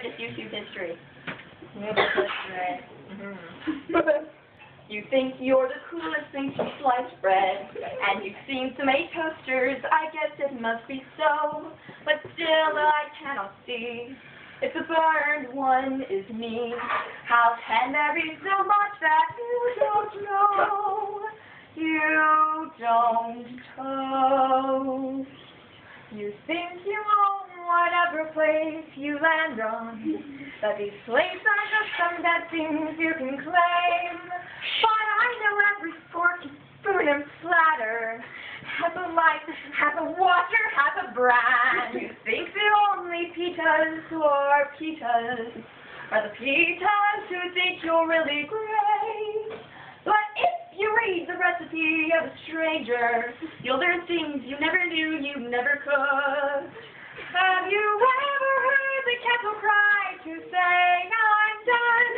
It's YouTube history. You think you're the coolest thing to slice bread, and you've seen some 8 toasters, I guess it must be so, but still I cannot see if the burned one is me. How can there be so much that you don't know? You don't toast. You think you own whatever place you land on, that these plates are just some dead things you can claim. But I know every fork and spoon and platter has a light, has a water, has a brand. You think the only pitas who are pitas are the pitas who think you're really great. But if you read the recipe of a stranger, you'll learn things you never knew you never could. Have you ever heard the kettle cry to say, I'm done?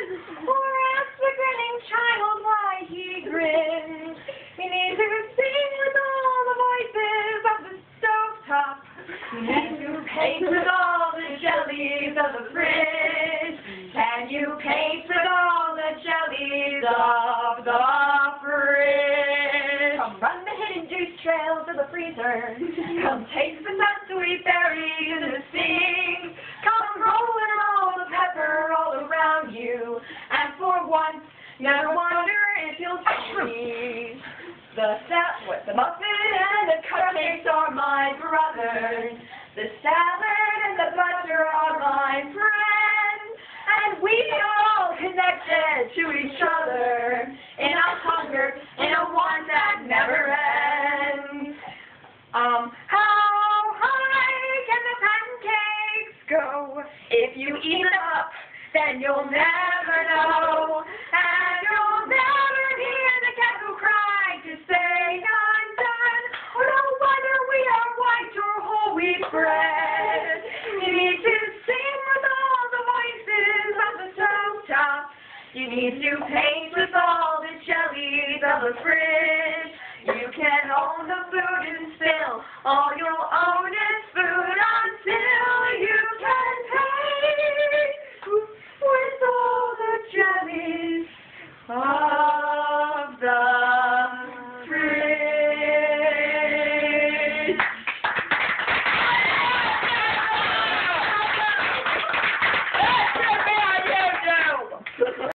Or ask the grinning child why he grins? You need to sing with all the voices of the stovetop. You need to paint with all the jellies of the fridge. Can you paint with all the jellies of the fridge? Come run the hidden juice trails of the freezer. Come taste the nuts sweet berries in the sink. Come rolling all the pepper all around you. And for once, never wonder if you'll see. The muffin and the cupcakes are my brothers. The salad and the butter are my friends. And we are all connected to each other in a hunger, in a want that never ends. How high can the pancakes go? If you eat them up, then you'll never know. And you'll never hear the kettle cry to say, I'm done. Or no wonder we are white or whole wheat bread. You need to sing with all the voices of the stovetop. You need to paint with all the jellies of the fridge. You can own the food and still all you'll own is food until you can paint with all the jellies of the